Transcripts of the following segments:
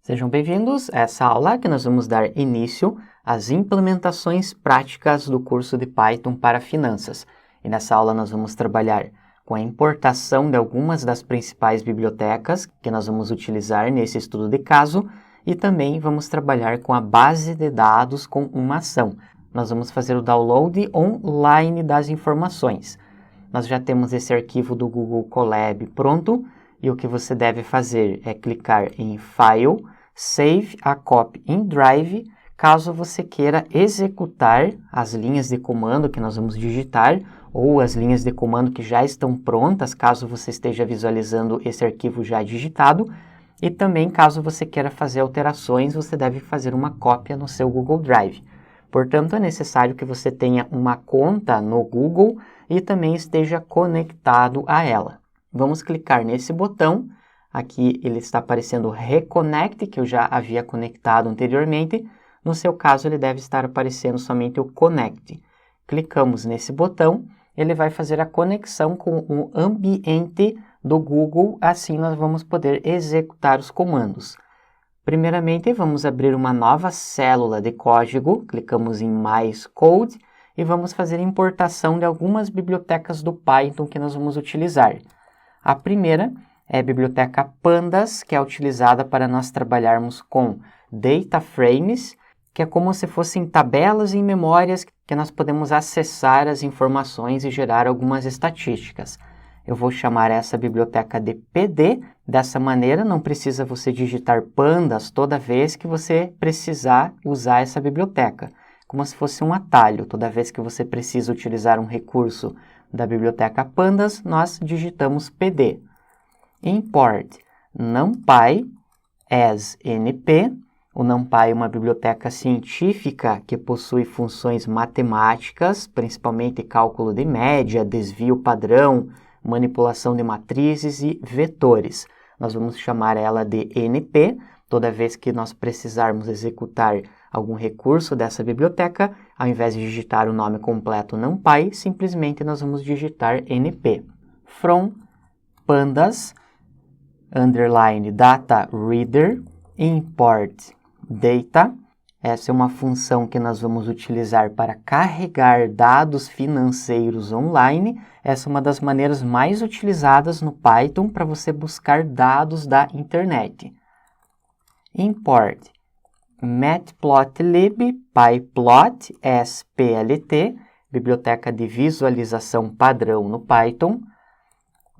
Sejam bem-vindos a essa aula que nós vamos dar início às implementações práticas do curso de Python para finanças. E nessa aula nós vamos trabalhar com a importação de algumas das principais bibliotecas que nós vamos utilizar nesse estudo de caso e também vamos trabalhar com a base de dados com uma ação. Nós vamos fazer o download online das informações. Nós já temos esse arquivo do Google Colab pronto e o que você deve fazer é clicar em File, Save a Copy in Drive, caso você queira executar as linhas de comando que nós vamos digitar ou as linhas de comando que já estão prontas, caso você esteja visualizando esse arquivo já digitado. E também, caso você queira fazer alterações, você deve fazer uma cópia no seu Google Drive. Portanto, é necessário que você tenha uma conta no Google e também esteja conectado a ela. Vamos clicar nesse botão. Aqui ele está aparecendo Reconnect, que eu já havia conectado anteriormente. No seu caso, ele deve estar aparecendo somente o Connect. Clicamos nesse botão, ele vai fazer a conexão com o ambiente do Google, assim nós vamos poder executar os comandos. Primeiramente, vamos abrir uma nova célula de código, clicamos em Mais Code e vamos fazer a importação de algumas bibliotecas do Python que nós vamos utilizar. A primeira é a biblioteca Pandas, que é utilizada para nós trabalharmos com data frames, que é como se fossem tabelas em memórias que nós podemos acessar as informações e gerar algumas estatísticas. Eu vou chamar essa biblioteca de PD. Dessa maneira, não precisa você digitar pandas toda vez que você precisar usar essa biblioteca. Como se fosse um atalho. Toda vez que você precisa utilizar um recurso da biblioteca Pandas, nós digitamos PD. Import NumPy as NP. O NumPy é uma biblioteca científica que possui funções matemáticas, principalmente cálculo de média, desvio padrão, manipulação de matrizes e vetores. Nós vamos chamar ela de NP. Toda vez que nós precisarmos executar algum recurso dessa biblioteca, ao invés de digitar o nome completo NumPy, simplesmente nós vamos digitar NP. From pandas underline data reader import data. Essa é uma função que nós vamos utilizar para carregar dados financeiros online. Essa é uma das maneiras mais utilizadas no Python para você buscar dados da internet. Import matplotlib pyplot splt, biblioteca de visualização padrão no Python.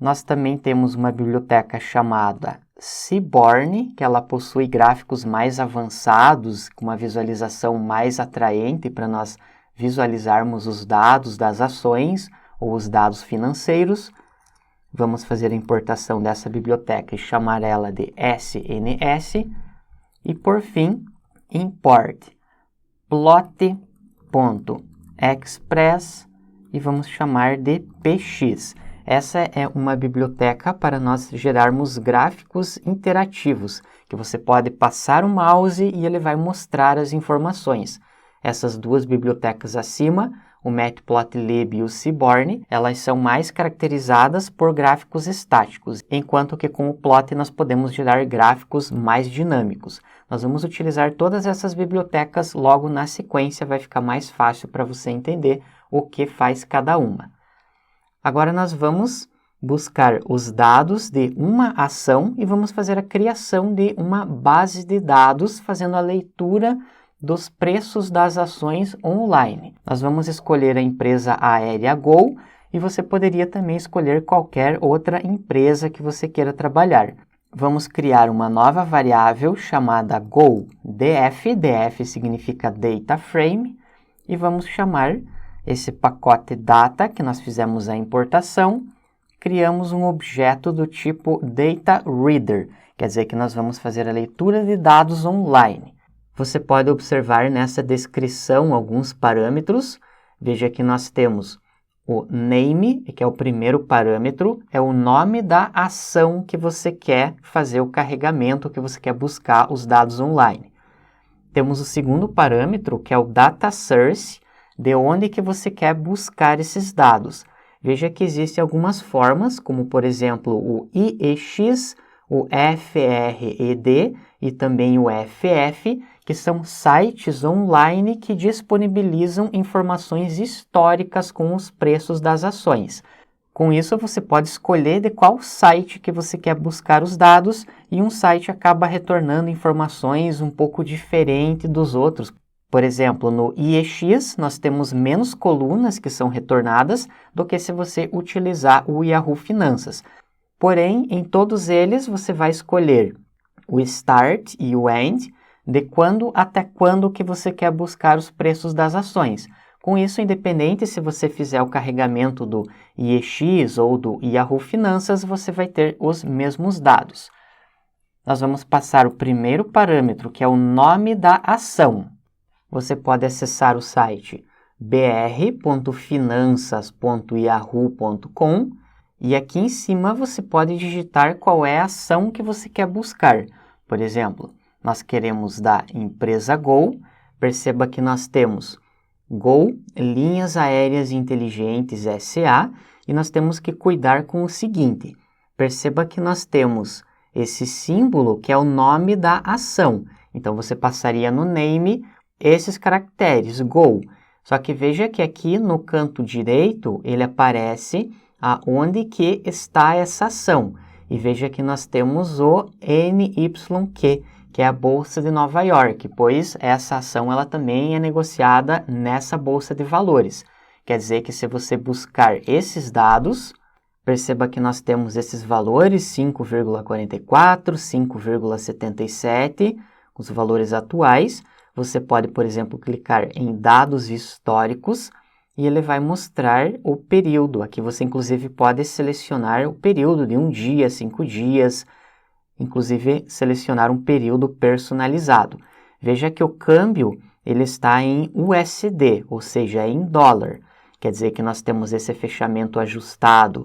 Nós também temos uma biblioteca chamada Seaborn, que ela possui gráficos mais avançados, com uma visualização mais atraente para nós visualizarmos os dados das ações ou os dados financeiros. Vamos fazer a importação dessa biblioteca e chamar ela de SNS. E por fim, import plot.express e vamos chamar de px. Essa é uma biblioteca para nós gerarmos gráficos interativos, que você pode passar o mouse e ele vai mostrar as informações. Essas duas bibliotecas acima, o Matplotlib e o Seaborn, elas são mais caracterizadas por gráficos estáticos, enquanto que com o plot nós podemos gerar gráficos mais dinâmicos. Nós vamos utilizar todas essas bibliotecas logo na sequência, vai ficar mais fácil para você entender o que faz cada uma. Agora nós vamos buscar os dados de uma ação e vamos fazer a criação de uma base de dados, fazendo a leitura dos preços das ações online. Nós vamos escolher a empresa aérea Gol e você poderia também escolher qualquer outra empresa que você queira trabalhar. Vamos criar uma nova variável chamada GoDF, DF significa Data Frame, e vamos chamar esse pacote data que nós fizemos a importação, criamos um objeto do tipo Data Reader, quer dizer que nós vamos fazer a leitura de dados online. Você pode observar nessa descrição alguns parâmetros. Veja que nós temos o name, que é o primeiro parâmetro, é o nome da ação que você quer fazer o carregamento, que você quer buscar os dados online. Temos o segundo parâmetro, que é o data source, de onde que você quer buscar esses dados. Veja que existem algumas formas, como por exemplo o IEX, o FRED e também o FF, que são sites online que disponibilizam informações históricas com os preços das ações. Com isso, você pode escolher de qual site que você quer buscar os dados e um site acaba retornando informações um pouco diferentes dos outros. Por exemplo, no IEX, nós temos menos colunas que são retornadas do que se você utilizar o Yahoo Finanças. Porém, em todos eles, você vai escolher o Start e o End, de quando até quando que você quer buscar os preços das ações. Com isso, independente se você fizer o carregamento do IEX ou do Yahoo Finanças, você vai ter os mesmos dados. Nós vamos passar o primeiro parâmetro, que é o nome da ação. Você pode acessar o site br.finanças.yahoo.com e aqui em cima você pode digitar qual é a ação que você quer buscar. Por exemplo, nós queremos da empresa Gol. Perceba que nós temos Gol, Linhas Aéreas Inteligentes SA, e nós temos que cuidar com o seguinte. Perceba que nós temos esse símbolo que é o nome da ação. Então você passaria no name esses caracteres, Gol. Só que veja que aqui no canto direito ele aparece aonde que está essa ação. E veja que nós temos o NYQ, que é a Bolsa de Nova York, pois essa ação ela também é negociada nessa Bolsa de Valores. Quer dizer que se você buscar esses dados, perceba que nós temos esses valores 5,44, 5,77, os valores atuais. Você pode, por exemplo, clicar em dados históricos e ele vai mostrar o período. Aqui você, inclusive, pode selecionar o período de 1 dia, 5 dias, inclusive selecionar um período personalizado. Veja que o câmbio ele está em USD, ou seja, em dólar. Quer dizer que nós temos esse fechamento ajustado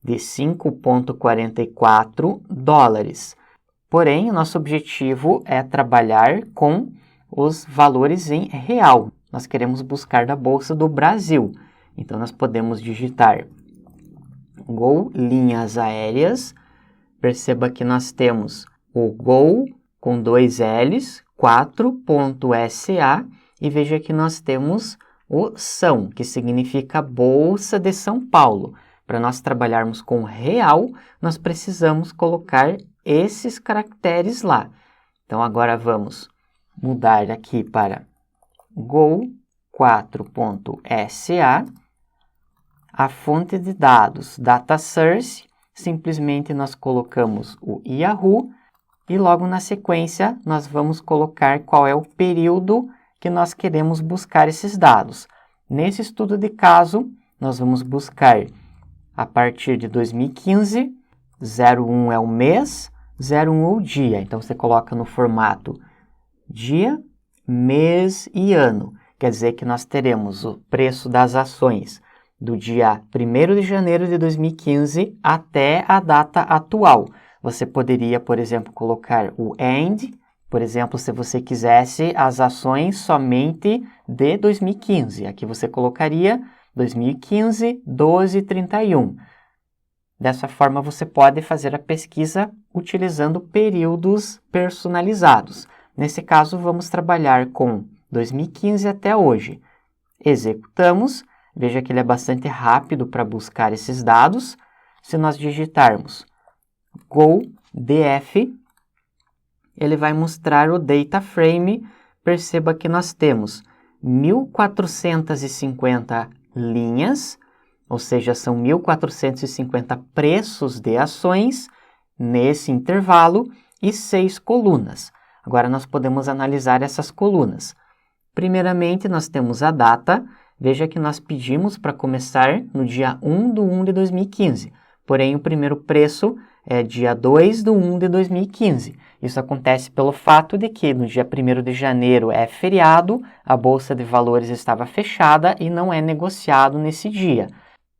de 5,44 dólares. Porém, o nosso objetivo é trabalhar com os valores em real. Nós queremos buscar da Bolsa do Brasil. Então, nós podemos digitar Gol Linhas Aéreas. Perceba que nós temos o Gol com 2 L's, 4.SA, e veja que nós temos o SÃO, que significa Bolsa de São Paulo. Para nós trabalharmos com real, nós precisamos colocar esses caracteres lá. Então, agora vamos mudar aqui para Gol 4.SA. A fonte de dados, Data Source, simplesmente nós colocamos o Yahoo e logo na sequência nós vamos colocar qual é o período que nós queremos buscar esses dados. Nesse estudo de caso, nós vamos buscar a partir de 2015, 01 é o mês, 01 é o dia. Então você coloca no formato dia, mês e ano. Quer dizer que nós teremos o preço das ações do dia 1º de janeiro de 2015 até a data atual. Você poderia, por exemplo, colocar o END, por exemplo, se você quisesse as ações somente de 2015. Aqui você colocaria 2015, 12/31. Dessa forma, você pode fazer a pesquisa utilizando períodos personalizados. Nesse caso, vamos trabalhar com 2015 até hoje. Executamos. Veja que ele é bastante rápido para buscar esses dados. Se nós digitarmos Gol DF, ele vai mostrar o data frame. Perceba que nós temos 1.450 linhas, ou seja, são 1.450 preços de ações nesse intervalo e 6 colunas. Agora nós podemos analisar essas colunas. Primeiramente, nós temos a data. Veja que nós pedimos para começar no dia 1/1 de 2015, porém o primeiro preço é dia 2/1 de 2015. Isso acontece pelo fato de que no dia 1º de janeiro é feriado, a Bolsa de Valores estava fechada e não é negociado nesse dia.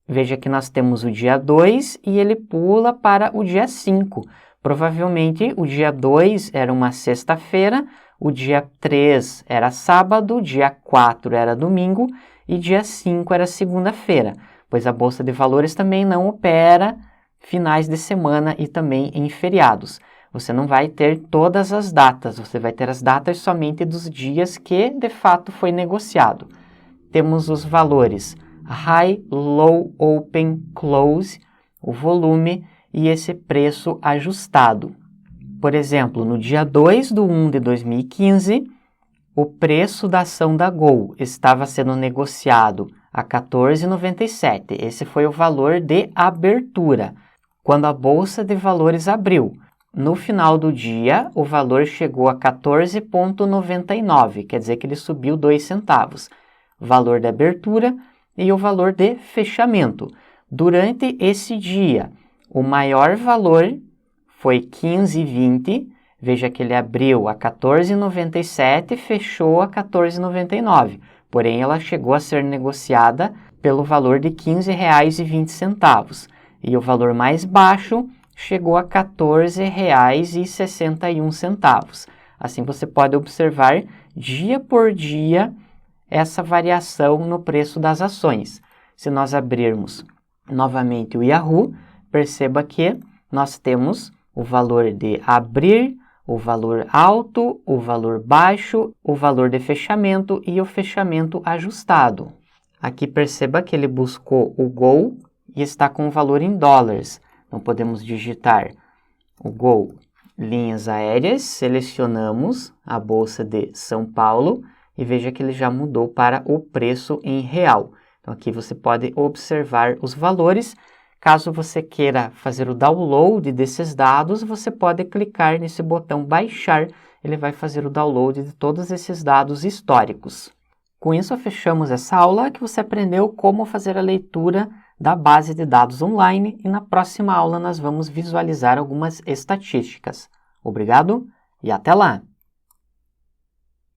Veja que nós temos o dia 2 e ele pula para o dia 5. Provavelmente o dia 2 era uma sexta-feira, o dia 3 era sábado, o dia 4 era domingo e dia 5 era segunda-feira, pois a Bolsa de Valores também não opera finais de semana e também em feriados. você não vai ter todas as datas, você vai ter as datas somente dos dias que de fato foi negociado. Temos os valores High, Low, Open, Close, o volume e esse preço ajustado. Por exemplo, no dia 2/1 de 2015, o preço da ação da Gol estava sendo negociado a R$ 14,97. Esse foi o valor de abertura, quando a Bolsa de Valores abriu. No final do dia, o valor chegou a 14,99, quer dizer que ele subiu 2 centavos. Valor de abertura e o valor de fechamento. Durante esse dia, o maior valor foi 15,20. Veja que ele abriu a 14,97 e fechou a 14,99. Porém, ela chegou a ser negociada pelo valor de R$ 15,20. E o valor mais baixo chegou a R$ 14,61. Assim, você pode observar dia por dia essa variação no preço das ações. Se nós abrirmos novamente o Yahoo, perceba que nós temos o valor de abrir, o valor alto, o valor baixo, o valor de fechamento e o fechamento ajustado. Aqui perceba que ele buscou o Gol e está com o valor em dólares. Então podemos digitar o Gol linhas aéreas, selecionamos a Bolsa de São Paulo e veja que ele já mudou para o preço em real. Então aqui você pode observar os valores. Caso você queira fazer o download desses dados, você pode clicar nesse botão baixar, ele vai fazer o download de todos esses dados históricos. Com isso, fechamos essa aula que você aprendeu como fazer a leitura da base de dados online e na próxima aula nós vamos visualizar algumas estatísticas. Obrigado e até lá!